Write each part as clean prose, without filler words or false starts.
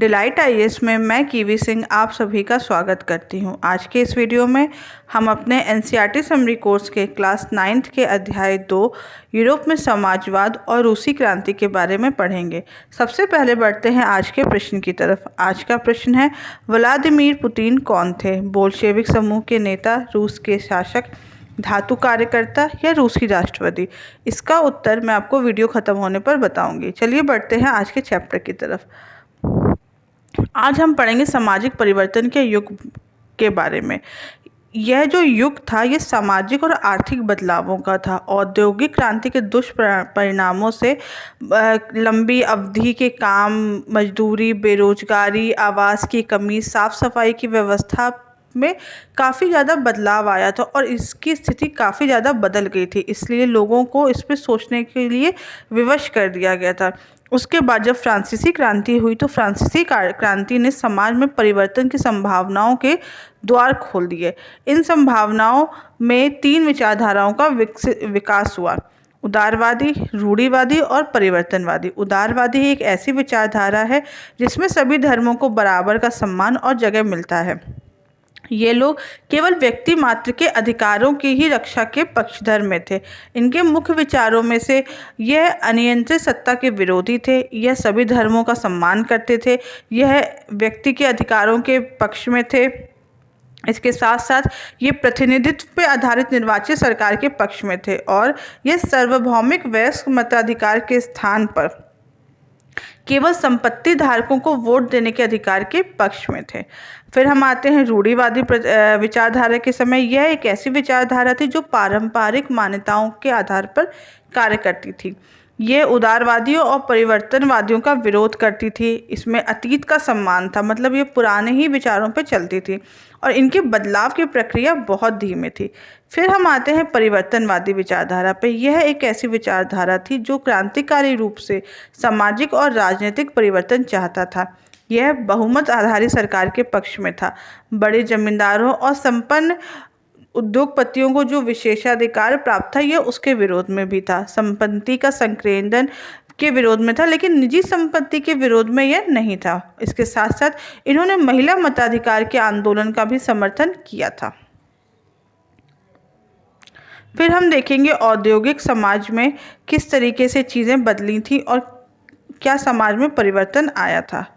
Delight IAS में मैं kiwi Singh आप सभी का स्वागत करती हूं। आज के इस वीडियो में हम अपने एनसीईआरटी समरी कोर्स के क्लास 9th के अध्याय 2 यूरोप में समाजवाद और रूसी क्रांति के बारे में पढ़ेंगे। सबसे पहले बढ़ते हैं आज के प्रश्न की तरफ। आज का प्रश्न है, व्लादिमीर पुतिन कौन थे? बोल्शेविक समूह के नेता, रूस के शासक, धातु कार्यकर्ता या रूसी राष्ट्रवादी? इसका उत्तर मैं आपको वीडियो खत्म होने पर बताऊंगी। चलिए बढ़ते हैं आज के चैप्टर की तरफ। आज हम पढ़ेंगे सामाजिक परिवर्तन के युग के बारे में। यह जो युग था ये सामाजिक और आर्थिक बदलावों का था। औद्योगिक क्रांति के दुष्परिणामों से लंबी अवधि के काम, मजदूरी, बेरोजगारी, आवास की कमी, साफ सफाई की व्यवस्था में काफ़ी ज़्यादा बदलाव आया था और इसकी स्थिति काफ़ी ज़्यादा बदल गई थी। इसलिए लोगों को इस पर सोचने के लिए विवश कर दिया गया था। उसके बाद जब फ्रांसीसी क्रांति हुई तो फ्रांसीसी क्रांति ने समाज में परिवर्तन की संभावनाओं के द्वार खोल दिए। इन संभावनाओं में 3 विचारधाराओं का विकास हुआ: उदारवादी, रूढ़िवादी और परिवर्तनवादी। उदारवादी एक ऐसी विचारधारा है जिसमें सभी धर्मों को बराबर का सम्मान और जगह मिलता है। ये लोग केवल व्यक्ति मात्र के अधिकारों की ही रक्षा के पक्षधर में थे। इनके मुख्य विचारों में से यह अनियंत्रित सत्ता के विरोधी थे, यह सभी धर्मों का सम्मान करते थे, यह व्यक्ति के अधिकारों के पक्ष में थे। इसके साथ साथ ये प्रतिनिधित्व पर आधारित निर्वाचित सरकार के पक्ष में थे और यह सार्वभौमिक वयस्क मताधिकार के स्थान पर केवल संपत्ति धारकों को वोट देने के अधिकार के पक्ष में थे। फिर हम आते हैं रूढ़िवादी विचारधारा के समय। यह एक ऐसी विचारधारा थी जो पारंपरिक मान्यताओं के आधार पर कार्य करती थी। ये उदारवादियों और परिवर्तनवादियों का विरोध करती थी। इसमें अतीत का सम्मान था, मतलब ये पुराने ही विचारों पर चलती थी और इनके बदलाव की प्रक्रिया बहुत धीमी थी। फिर हम आते हैं परिवर्तनवादी विचारधारा पे। यह एक ऐसी विचारधारा थी जो क्रांतिकारी रूप से सामाजिक और राजनीतिक परिवर्तन चाहता था। यह बहुमत आधारित सरकार के पक्ष में था। बड़े जमींदारों और संपन्न उद्योगपतियों को जो विशेषाधिकार प्राप्त था यह उसके विरोध में भी था। संपत्ति का संकेंद्रण के विरोध में था, लेकिन निजी संपत्ति के विरोध में यह नहीं था। इसके साथ साथ इन्होंने महिला मताधिकार के आंदोलन का भी समर्थन किया था। फिर हम देखेंगे औद्योगिक समाज में किस तरीके से चीज़ें बदली थी और क्या समाज में परिवर्तन आया था।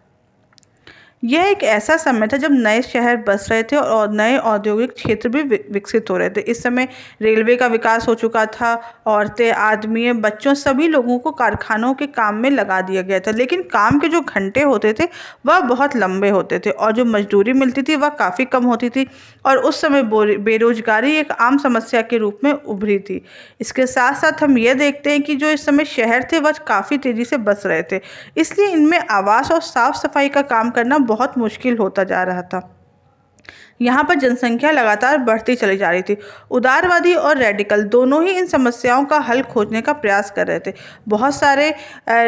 यह एक ऐसा समय था जब नए शहर बस रहे थे और नए औद्योगिक क्षेत्र भी विकसित हो रहे थे। इस समय रेलवे का विकास हो चुका था। औरतें, आदमी, बच्चों, सभी लोगों को कारखानों के काम में लगा दिया गया था, लेकिन काम के जो घंटे होते थे वह बहुत लंबे होते थे और जो मजदूरी मिलती थी वह काफ़ी कम होती थी और उस समय बेरोजगारी एक आम समस्या के रूप में उभरी थी। इसके साथ साथ हम यह देखते हैं कि जो इस समय शहर थे वह काफ़ी तेज़ी से बस रहे थे, इसलिए इनमें आवास और साफ सफाई का काम करना बहुत मुश्किल होता जा रहा था। यहाँ पर जनसंख्या लगातार बढ़ती चली जा रही थी। उदारवादी और रेडिकल दोनों ही इन समस्याओं का हल खोजने का प्रयास कर रहे थे। बहुत सारे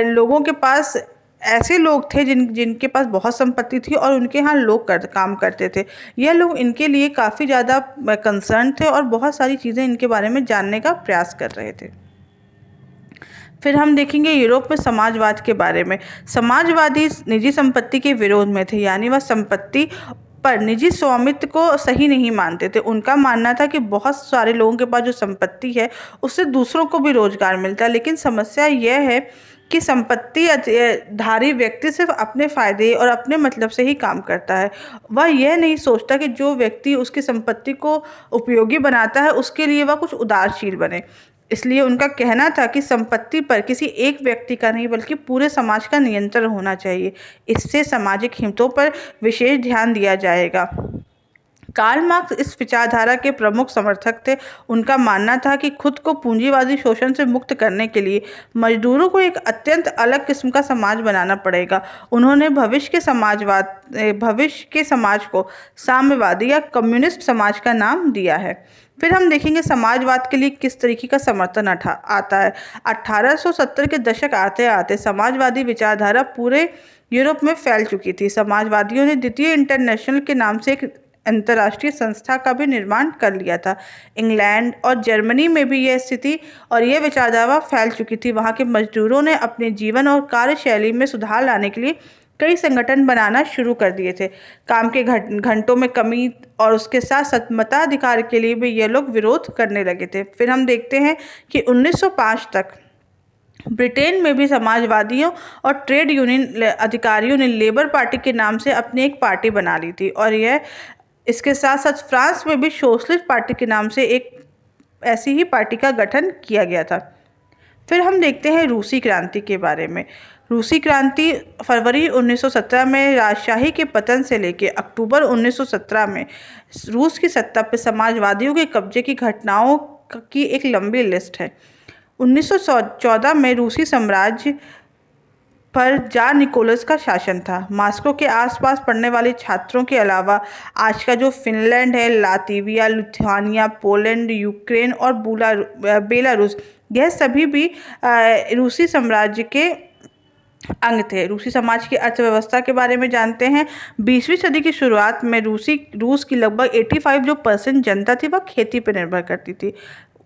लोगों के पास ऐसे लोग थे जिनके पास बहुत संपत्ति थी और उनके यहाँ लोग काम करते थे। यह लोग इनके लिए काफ़ी ज़्यादा कंसर्न थे और बहुत सारी चीज़ें इनके बारे में जानने का प्रयास कर रहे थे। फिर हम देखेंगे यूरोप में समाजवाद के बारे में। समाजवादी निजी संपत्ति के विरोध में थे, यानी वह संपत्ति पर निजी स्वामित्व को सही नहीं मानते थे। उनका मानना था कि बहुत सारे लोगों के पास जो संपत्ति है उससे दूसरों को भी रोजगार मिलता है, लेकिन समस्या यह है कि संपत्ति धारी व्यक्ति सिर्फ अपने फायदे और अपने मतलब से ही काम करता है। वह यह नहीं सोचता कि जो व्यक्ति उसकी संपत्ति को उपयोगी बनाता है उसके लिए वह कुछ उदारशील बने। इसलिए उनका कहना था कि संपत्ति पर किसी एक व्यक्ति का नहीं बल्कि पूरे समाज का नियंत्रण होना चाहिए। इससे सामाजिक हितों पर विशेष ध्यान दिया जाएगा। कार्ल मार्क्स इस विचारधारा के प्रमुख समर्थक थे। उनका मानना था कि खुद को पूंजीवादी शोषण से मुक्त करने के लिए मजदूरों को एक अत्यंत अलग किस्म का समाज बनाना पड़ेगा। उन्होंने भविष्य के समाज को साम्यवादी या कम्युनिस्ट समाज का नाम दिया है। फिर हम देखेंगे समाजवाद के लिए किस तरीके का समर्थन आता है। 1870 के दशक आते आते समाजवादी विचारधारा पूरे यूरोप में फैल चुकी थी। समाजवादियों ने द्वितीय इंटरनेशनल के नाम से एक अंतर्राष्ट्रीय संस्था का भी निर्माण कर लिया था। इंग्लैंड और जर्मनी में भी यह स्थिति और यह विचारधारा फैल चुकी थी। वहाँ के मजदूरों ने अपने जीवन और कार्यशैली में सुधार लाने के लिए कई संगठन बनाना शुरू कर दिए थे। काम के घंटों में कमी और उसके साथ मताधिकार के लिए भी ये लोग विरोध करने लगे थे। फिर हम देखते हैं कि 1905 तक ब्रिटेन में भी समाजवादियों और ट्रेड यूनियन अधिकारियों ने लेबर पार्टी के नाम से अपनी एक पार्टी बना ली थी, और यह इसके साथ साथ फ्रांस में भी सोशलिस्ट पार्टी के नाम से एक ऐसी ही पार्टी का गठन किया गया था। फिर हम देखते हैं रूसी क्रांति के बारे में। रूसी क्रांति फरवरी 1917 में राजशाही के पतन से लेकर अक्टूबर 1917 में रूस की सत्ता पर समाजवादियों के कब्जे की घटनाओं की एक लंबी लिस्ट है। 1914 में रूसी साम्राज्य पर जार निकोलस का शासन था। मॉस्को के आसपास पढ़ने वाले छात्रों के अलावा आज का जो फिनलैंड है, लातविया, लिथुआनिया, पोलैंड, यूक्रेन और बेलारूस, यह सभी भी रूसी साम्राज्य के अंग थे। रूसी समाज की अर्थव्यवस्था के बारे में जानते हैं। 20वीं सदी की शुरुआत में रूस की लगभग 85% जनता थी वह खेती पर निर्भर करती थी।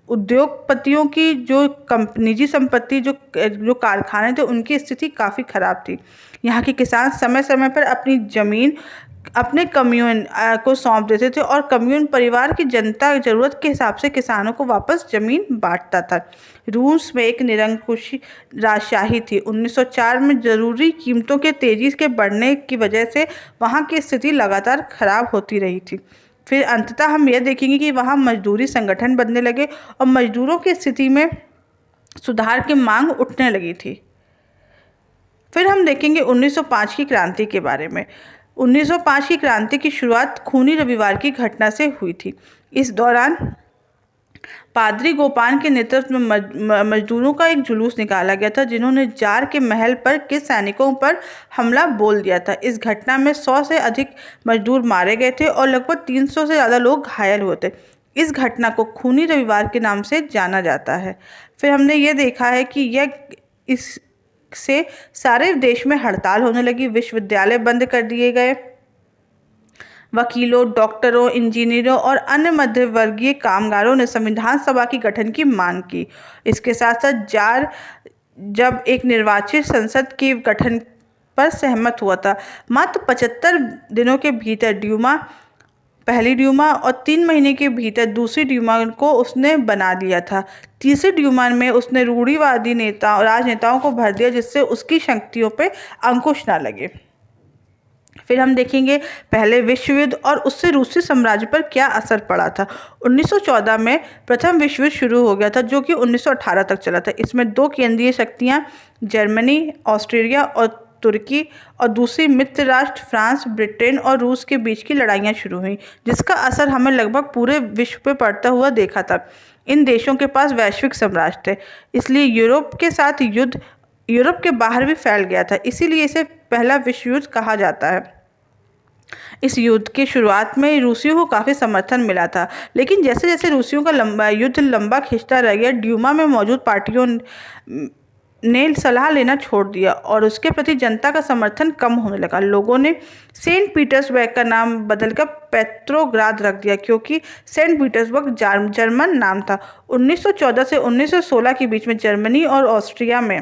उद्योगपतियों की जो निजी संपत्ति, जो कारखाने थे, उनकी स्थिति काफ़ी खराब थी। यहाँ के किसान समय समय पर अपनी ज़मीन अपने कम्यून को सौंप देते थे, और कम्यून परिवार की जनता ज़रूरत के हिसाब से किसानों को वापस ज़मीन बांटता था। रूस में एक निरंकुश राजशाही थी। 1904 में ज़रूरी कीमतों के तेज़ी के बढ़ने की वजह से वहाँ की स्थिति लगातार खराब होती रही थी। फिर अंततः हम यह देखेंगे कि वहाँ मजदूरी संगठन बनने लगे और मजदूरों की स्थिति में सुधार की मांग उठने लगी थी। फिर हम देखेंगे 1905 की क्रांति के बारे में। 1905 की क्रांति की शुरुआत खूनी रविवार की घटना से हुई थी। इस दौरान पादरी गोपान के नेतृत्व में मजदूरों का एक जुलूस निकाला गया था, जिन्होंने जार के महल पर के सैनिकों पर हमला बोल दिया था। इस घटना में 100 से अधिक मजदूर मारे गए थे और लगभग 300 से ज़्यादा लोग घायल हुए थे। इस घटना को खूनी रविवार के नाम से जाना जाता है। फिर हमने ये देखा है कि इससे सारे देश में हड़ताल होने लगी, विश्वविद्यालय बंद कर दिए गए, वकीलों, डॉक्टरों, इंजीनियरों और अन्य मध्यवर्गीय कामगारों ने संविधान सभा की गठन की मांग की। इसके साथ साथ जार जब एक निर्वाचित संसद के गठन पर सहमत हुआ था, मात्र 75 दिनों के भीतर पहली ड्यूमा और 3 महीने के भीतर दूसरी ड्यूमा को उसने बना दिया था। तीसरी ड्यूमा में उसने रूढ़िवादी राजनेताओं को भर दिया, जिससे उसकी शक्तियों पर अंकुश न लगे। फिर हम देखेंगे पहले विश्व युद्ध और उससे रूसी साम्राज्य पर क्या असर पड़ा था। 1914 में प्रथम विश्व युद्ध शुरू हो गया था, जो कि 1918 तक चला था। इसमें 2 केंद्रीय शक्तियां जर्मनी, ऑस्ट्रेलिया और तुर्की और दूसरी मित्र राष्ट्र फ्रांस, ब्रिटेन और रूस के बीच की लड़ाइयाँ शुरू हुई, जिसका असर हमें लगभग पूरे विश्व पे पड़ता हुआ देखा था। इन देशों के पास वैश्विक साम्राज्य थे, इसलिए यूरोप के साथ युद्ध यूरोप के बाहर भी फैल गया था, इसीलिए इसे पहला विश्व युद्ध कहा जाता है। इस युद्ध की शुरुआत में रूसियों को काफ़ी समर्थन मिला था, लेकिन जैसे जैसे रूसियों का युद्ध लंबा खिंचता रह गया, ड्यूमा में मौजूद पार्टियों ने सलाह लेना छोड़ दिया और उसके प्रति जनता का समर्थन कम होने लगा। लोगों ने सेंट पीटर्सबर्ग का नाम बदलकर पेट्रोग्राद रख दिया, क्योंकि सेंट पीटर्सबर्ग जर्मन नाम था। 1914 से 1916 के बीच में जर्मनी और ऑस्ट्रिया में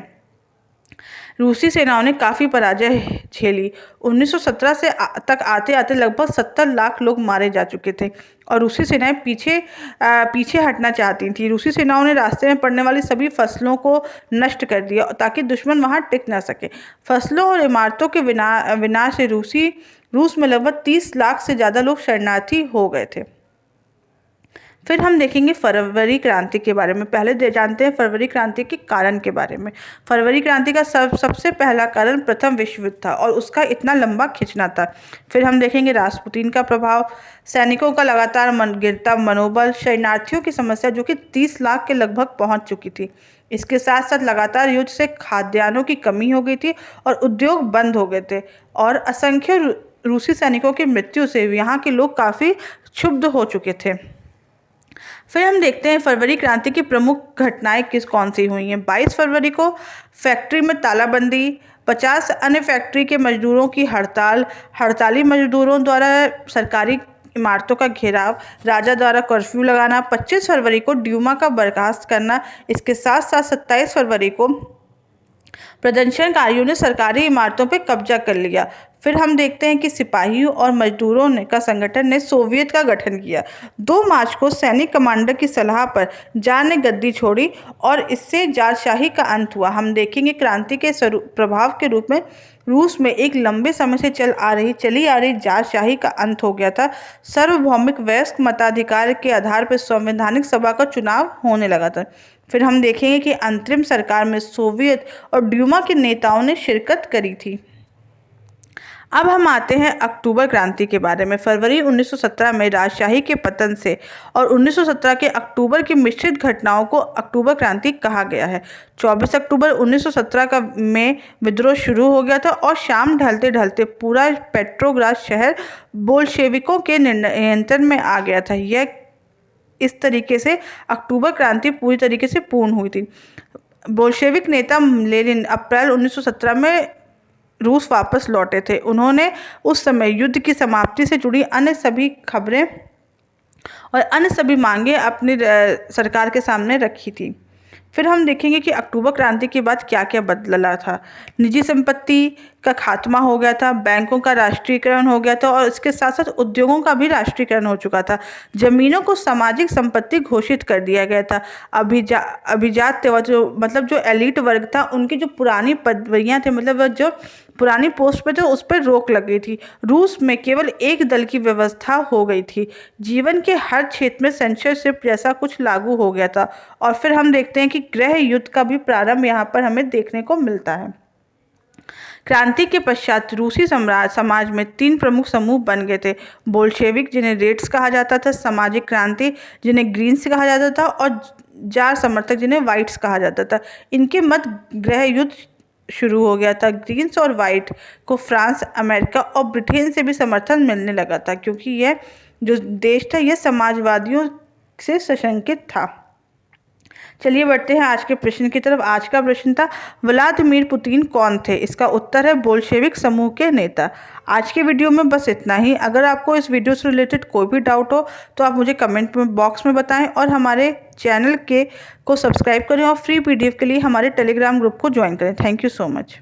रूसी सेनाओं ने काफ़ी पराजय झेली। 1917 से तक आते आते लगभग 70 लाख लोग मारे जा चुके थे और रूसी सेनाएं पीछे हटना चाहती थी। रूसी सेनाओं ने रास्ते में पड़ने वाली सभी फसलों को नष्ट कर दिया ताकि दुश्मन वहां टिक न सके। फसलों और इमारतों के विनाश से रूस में लगभग 30 लाख से ज़्यादा लोग शरणार्थी हो गए थे। फिर हम देखेंगे फरवरी क्रांति के बारे में। पहले जानते हैं फरवरी क्रांति के कारण के बारे में। फरवरी क्रांति का सबसे पहला कारण प्रथम विश्व युद्ध था और उसका इतना लंबा खिंचना था। फिर हम देखेंगे रास्पुतीन का प्रभाव, सैनिकों का लगातार गिरता मनोबल, शरणार्थियों की समस्या जो कि 30 लाख के लगभग पहुंच चुकी थी। इसके साथ साथ लगातार युद्ध से खाद्यान्नों की कमी हो गई थी और उद्योग बंद हो गए थे, और असंख्य रूसी सैनिकों की मृत्यु से यहाँ के लोग काफ़ी क्षुब्ध हो चुके थे। फिर हम देखते हैं फरवरी क्रांति की प्रमुख घटनाएं कौन सी हुई हैं। 22 फरवरी को फैक्ट्री में तालाबंदी, 50 अन्य फैक्ट्री के मजदूरों की हड़ताली मजदूरों द्वारा सरकारी इमारतों का घेराव, राजा द्वारा कर्फ्यू लगाना, 25 फरवरी को ड्यूमा का बर्खास्त करना। इसके साथ साथ 27 फरवरी को प्रदर्शनकारियों ने सरकारी इमारतों पर कब्जा कर लिया। फिर हम देखते हैं कि सिपाहियों और मजदूरों का संगठन ने सोवियत का गठन किया। 2 मार्च को सैनिक कमांडर की सलाह पर जार ने गद्दी छोड़ी और इससे जारशाही का अंत हुआ। हम देखेंगे क्रांति के प्रभाव के रूप में रूस में एक लंबे समय से चली आ रही जारशाही का अंत हो गया था। सार्वभौमिक वयस्क मताधिकार के आधार पर संवैधानिक सभा का चुनाव होने लगा था। फिर हम देखेंगे कि अंतरिम सरकार में सोवियत और ड्यूमा के नेताओं ने शिरकत करी थी। अब हम आते हैं अक्टूबर क्रांति के बारे में। फरवरी 1917 में राजशाही के पतन से और 1917 के अक्टूबर की मिश्रित घटनाओं को अक्टूबर क्रांति कहा गया है। 24 अक्टूबर 1917 में विद्रोह शुरू हो गया था और शाम ढलते ढलते पूरा पेट्रोग्राद शहर बोल्शेविकों के नियंत्रण में आ गया था। यह इस तरीके से अक्टूबर क्रांति पूरी तरीके से पूर्ण हुई थी। बोल्शेविक नेता लेनिन अप्रैल 1917 में रूस वापस लौटे थे। उन्होंने उस समय युद्ध की समाप्ति से जुड़ी अन्य सभी खबरें और अन्य सभी मांगें अपनी सरकार के सामने रखी थी। फिर हम देखेंगे कि अक्टूबर क्रांति के बाद क्या क्या बदला था। निजी संपत्ति का खात्मा हो गया था, बैंकों का राष्ट्रीयकरण हो गया था और इसके साथ साथ उद्योगों का भी राष्ट्रीयकरण हो चुका था। जमीनों को सामाजिक संपत्ति घोषित कर दिया गया था। अभिजात मतलब जो एलिट वर्ग था, उनकी जो पुरानी पदवियां थे, मतलब जो पुरानी पोस्ट पे थे, उस पर रोक लग गई थी। रूस में केवल एक दल की व्यवस्था हो गई थी। जीवन के हर क्षेत्र में सेंसरशिप जैसा कुछ लागू हो गया था। और फिर हम देखते हैं कि गृह युद्ध का भी प्रारंभ यहाँ पर हमें देखने को मिलता है। क्रांति के पश्चात रूसी समाज में 3 प्रमुख समूह बन गए थे। बोल्शेविक, जिन्हें रेड्स कहा जाता था, सामाजिक क्रांति, जिन्हें ग्रीन्स कहा जाता था, और जार समर्थक, जिन्हें व्हाइट्स कहा जाता था। इनके मध्य गृह युद्ध शुरू हो गया था। ग्रीन्स और व्हाइट को फ्रांस, अमेरिका और ब्रिटेन से भी समर्थन मिलने लगा था, क्योंकि यह जो देश था यह समाजवादियों से सशंकित था। चलिए बढ़ते हैं आज के प्रश्न की तरफ। आज का प्रश्न था, व्लादिमीर पुतिन कौन थे? इसका उत्तर है बोल्शेविक समूह के नेता। आज के वीडियो में बस इतना ही। अगर आपको इस वीडियो से रिलेटेड कोई भी डाउट हो तो आप मुझे कमेंट बॉक्स में बताएं और हमारे चैनल को सब्सक्राइब करें और फ्री PDF के लिए हमारे टेलीग्राम ग्रुप को ज्वाइन करें। Thank you so much.